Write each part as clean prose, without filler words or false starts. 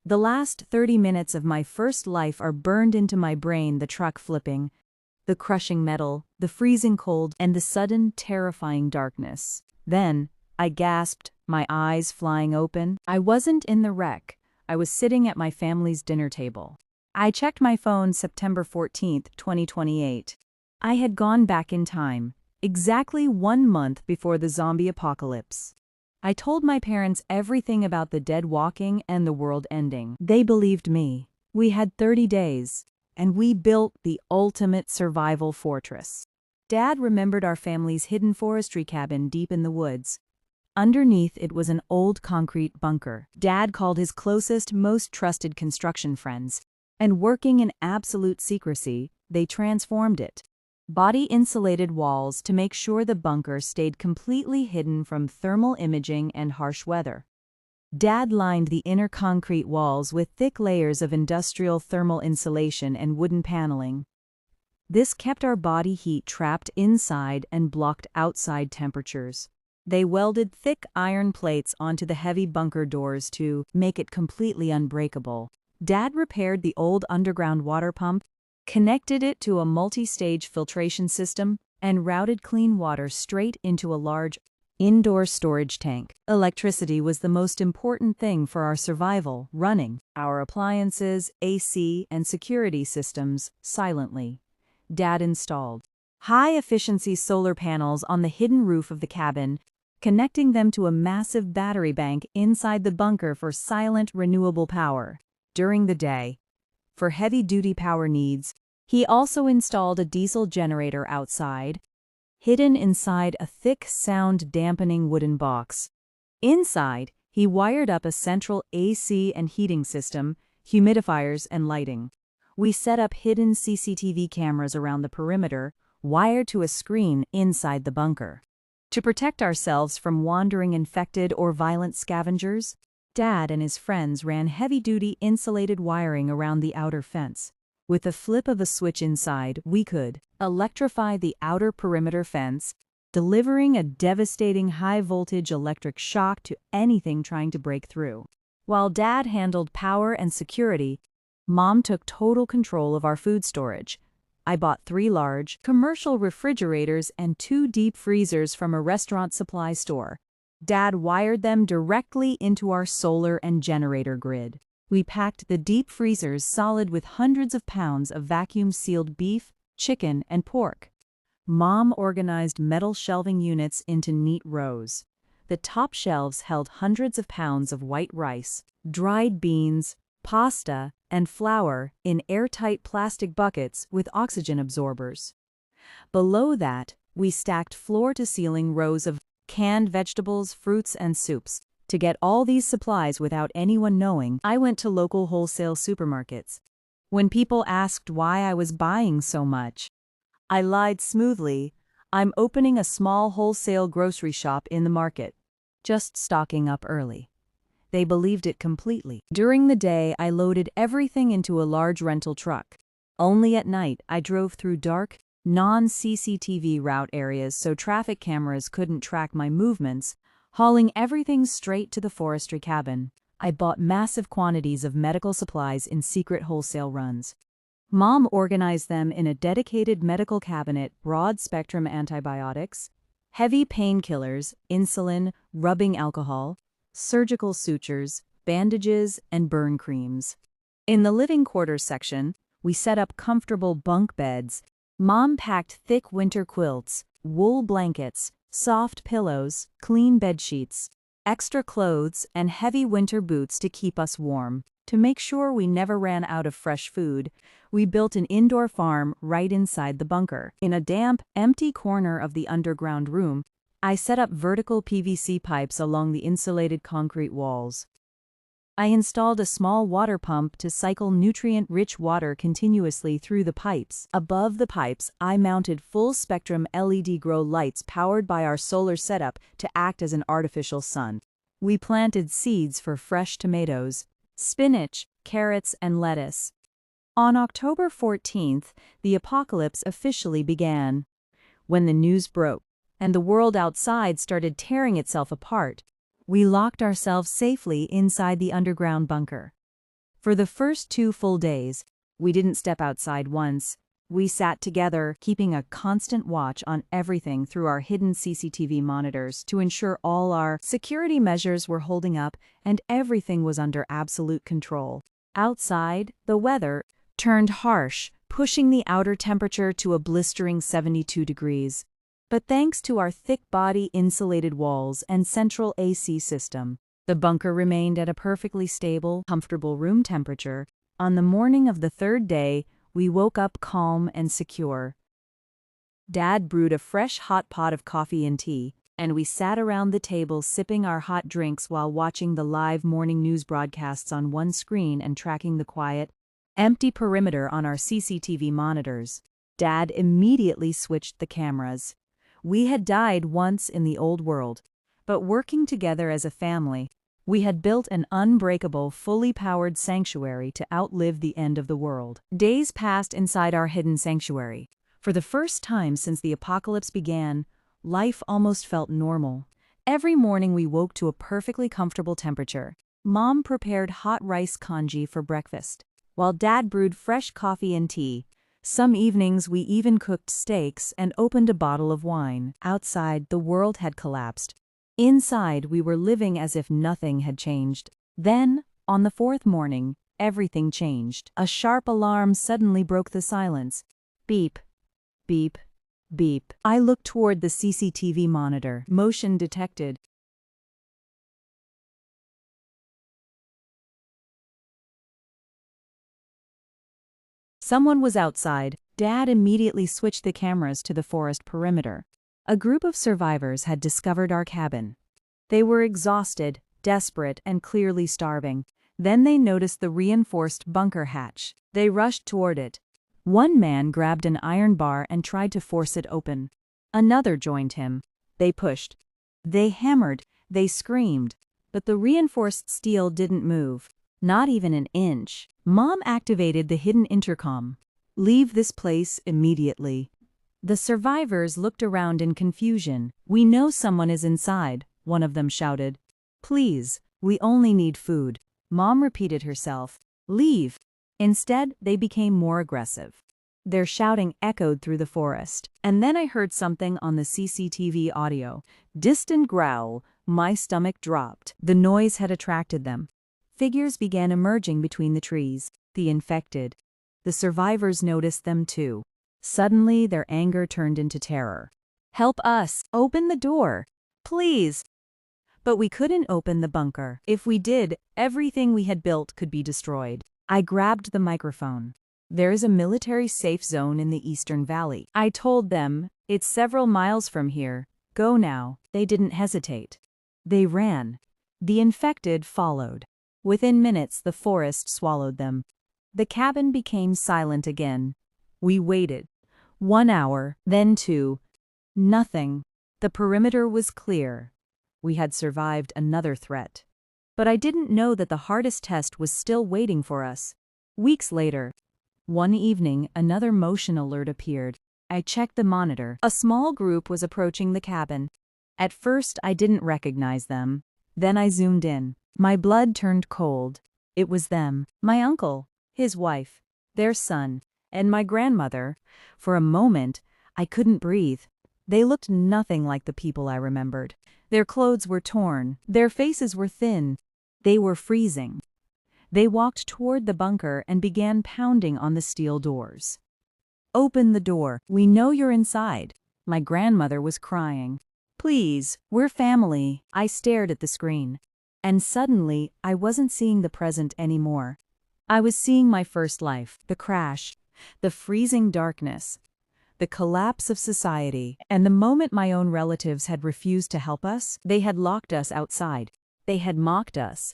The last 30 minutes of my first life are burned into my brain: the truck flipping, the crushing metal, the freezing cold, and the sudden, terrifying darkness. Then, I gasped, my eyes flying open. I wasn't in the wreck. I was sitting at my family's dinner table. I checked my phone September 14th, 2028. I had gone back in time, exactly 1 month before the zombie apocalypse. I told my parents everything about the dead walking and the world ending. They believed me. We had 30 days, and we built the ultimate survival fortress. Dad remembered our family's hidden forestry cabin deep in the woods. Underneath it was an old concrete bunker. Dad called his closest, most trusted construction friends, and working in absolute secrecy, they transformed it. Body-insulated walls to make sure the bunker stayed completely hidden from thermal imaging and harsh weather. Dad lined the inner concrete walls with thick layers of industrial thermal insulation and wooden paneling. This kept our body heat trapped inside and blocked outside temperatures. They welded thick iron plates onto the heavy bunker doors to make it completely unbreakable. Dad repaired the old underground water pump, connected it to a multi-stage filtration system, and routed clean water straight into a large indoor storage tank. Electricity was the most important thing for our survival, running our appliances, AC, and security systems silently. Dad installed high-efficiency solar panels on the hidden roof of the cabin, connecting them to a massive battery bank inside the bunker for silent, renewable power. During the day, for heavy-duty power needs, he also installed a diesel generator outside, hidden inside a thick, sound-dampening wooden box. Inside, he wired up a central AC and heating system, humidifiers, and lighting. We set up hidden CCTV cameras around the perimeter, wired to a screen inside the bunker. To protect ourselves from wandering infected or violent scavengers, Dad and his friends ran heavy-duty insulated wiring around the outer fence. With the flip of a switch inside, we could electrify the outer perimeter fence, delivering a devastating high-voltage electric shock to anything trying to break through. While Dad handled power and security, Mom took total control of our food storage. I bought 3 large, commercial refrigerators and 2 deep freezers from a restaurant supply store. Dad wired them directly into our solar and generator grid. We packed the deep freezers solid with hundreds of pounds of vacuum-sealed beef, chicken, and pork. Mom organized metal shelving units into neat rows. The top shelves held hundreds of pounds of white rice, dried beans, pasta, and flour in airtight plastic buckets with oxygen absorbers. Below that, we stacked floor-to-ceiling rows of canned vegetables, fruits, and soups. To get all these supplies without anyone knowing, I went to local wholesale supermarkets. When people asked why I was buying so much, I lied smoothly. I'm opening a small wholesale grocery shop in the market, just stocking up early. They believed it completely. During the day, I loaded everything into a large rental truck. Only at night, I drove through dark, non-CCTV route areas so traffic cameras couldn't track my movements, hauling everything straight to the forestry cabin. I bought massive quantities of medical supplies in secret wholesale runs. Mom organized them in a dedicated medical cabinet: broad-spectrum antibiotics, heavy painkillers, insulin, rubbing alcohol, surgical sutures, bandages, and burn creams. In the living quarters section, we set up comfortable bunk beds. Mom packed thick winter quilts, wool blankets, soft pillows, clean bed sheets, extra clothes, and heavy winter boots to keep us warm. To make sure we never ran out of fresh food, we built an indoor farm right inside the bunker. In a damp, empty corner of the underground room, I set up vertical PVC pipes along the insulated concrete walls. I installed a small water pump to cycle nutrient-rich water continuously through the pipes. Above the pipes, I mounted full-spectrum LED grow lights powered by our solar setup to act as an artificial sun. We planted seeds for fresh tomatoes, spinach, carrots, and lettuce. On October 14th, the apocalypse officially began. When the news broke, and the world outside started tearing itself apart, we locked ourselves safely inside the underground bunker. For the first 2 full days, we didn't step outside once. We sat together, keeping a constant watch on everything through our hidden CCTV monitors to ensure all our security measures were holding up and everything was under absolute control. Outside, the weather turned harsh, pushing the outer temperature to a blistering 72 degrees. But thanks to our thick body insulated walls and central AC system, the bunker remained at a perfectly stable, comfortable room temperature. On the morning of the third day, we woke up calm and secure. Dad brewed a fresh hot pot of coffee and tea, and we sat around the table sipping our hot drinks while watching the live morning news broadcasts on one screen and tracking the quiet, empty perimeter on our CCTV monitors. Dad immediately switched the cameras. We had died once in the old world, but working together as a family, we had built an unbreakable, fully powered sanctuary to outlive the end of the world. Days passed inside our hidden sanctuary. For the first time since the apocalypse began, life almost felt normal. Every morning we woke to a perfectly comfortable temperature. Mom prepared hot rice congee for breakfast, while Dad brewed fresh coffee and tea. Some evenings we even cooked steaks and opened a bottle of wine. Outside, the world had collapsed. Inside, we were living as if nothing had changed. Then, on the fourth morning, everything changed. A sharp alarm suddenly broke the silence. Beep, beep, beep. I looked toward the CCTV monitor. Motion detected. Someone was outside. Dad immediately switched the cameras to the forest perimeter. A group of survivors had discovered our cabin. They were exhausted, desperate, and clearly starving. Then they noticed the reinforced bunker hatch. They rushed toward it. One man grabbed an iron bar and tried to force it open. Another joined him. They pushed. They hammered. They screamed. But the reinforced steel didn't move. Not even an inch. Mom activated the hidden intercom. "Leave this place immediately." The survivors looked around in confusion. "We know someone is inside," one of them shouted. "Please, we only need food." Mom repeated herself. "Leave." Instead, they became more aggressive. Their shouting echoed through the forest. And then I heard something on the CCTV audio. Distant growl. My stomach dropped. The noise had attracted them. Figures began emerging between the trees. The infected. The survivors noticed them too. Suddenly, their anger turned into terror. "Help us! Open the door! Please!" But we couldn't open the bunker. If we did, everything we had built could be destroyed. I grabbed the microphone. "There is a military safe zone in the Eastern Valley." I told them, "It's several miles from here. Go now." They didn't hesitate. They ran. The infected followed. Within minutes, the forest swallowed them. The cabin became silent again. We waited. 1 hour, then 2. Nothing. The perimeter was clear. We had survived another threat. But I didn't know that the hardest test was still waiting for us. Weeks later, one evening, another motion alert appeared. I checked the monitor. A small group was approaching the cabin. At first, I didn't recognize them. Then I zoomed in. My blood turned cold. It was them. My uncle, his wife, their son, and my grandmother. For a moment, I couldn't breathe. They looked nothing like the people I remembered. Their clothes were torn. Their faces were thin. They were freezing. They walked toward the bunker and began pounding on the steel doors. "Open the door. We know you're inside." My grandmother was crying. "Please, we're family." I stared at the screen. And suddenly, I wasn't seeing the present anymore. I was seeing my first life, the crash, the freezing darkness, the collapse of society. And the moment my own relatives had refused to help us, they had locked us outside. They had mocked us.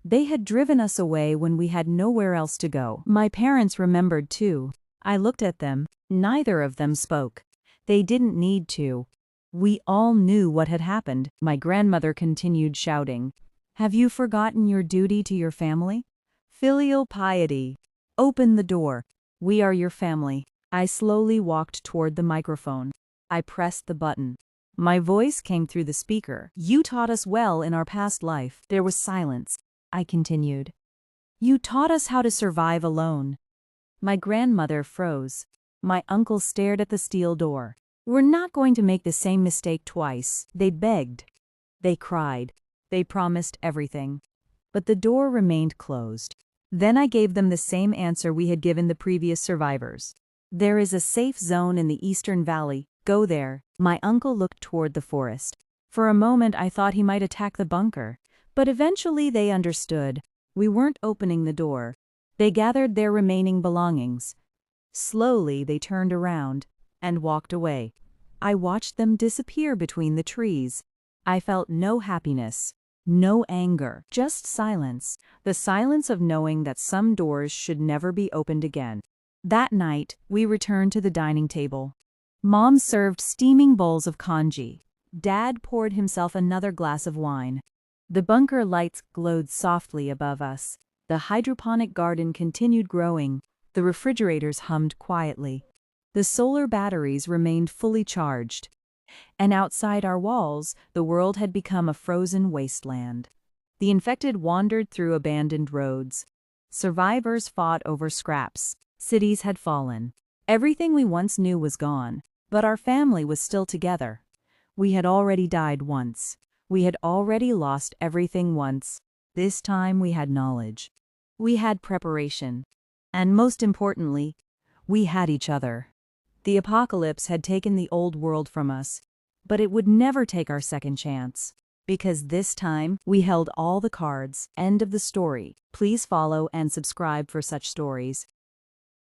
They had driven us away when we had nowhere else to go. My parents remembered too. I looked at them. Neither of them spoke. They didn't need to. We all knew what had happened. My grandmother continued shouting, "Have you forgotten your duty to your family? Filial piety. Open the door. We are your family." I slowly walked toward the microphone. I pressed the button. My voice came through the speaker. "You taught us well in our past life." There was silence. I continued. You taught us how to survive alone." My grandmother froze. My uncle stared at the steel door. "We're not going to make the same mistake twice." They begged. They cried. They promised everything. But the door remained closed. Then I gave them the same answer we had given the previous survivors. "There is a safe zone in the Eastern Valley. Go there." My uncle looked toward the forest. For a moment I thought he might attack the bunker. But eventually they understood. We weren't opening the door. They gathered their remaining belongings. Slowly they turned around and walked away. I watched them disappear between the trees. I felt no happiness, no anger, just silence, the silence of knowing that some doors should never be opened again. That night, we returned to the dining table. Mom served steaming bowls of congee. Dad poured himself another glass of wine. The bunker lights glowed softly above us. The hydroponic garden continued growing. The refrigerators hummed quietly. The solar batteries remained fully charged. And outside our walls, the world had become a frozen wasteland. The infected wandered through abandoned roads. Survivors fought over scraps. Cities had fallen. Everything we once knew was gone, but our family was still together. We had already died once. We had already lost everything once. This time we had knowledge. We had preparation. And most importantly, we had each other. The apocalypse had taken the old world from us, but it would never take our second chance. Because this time, we held all the cards. End of the story. Please follow and subscribe for such stories.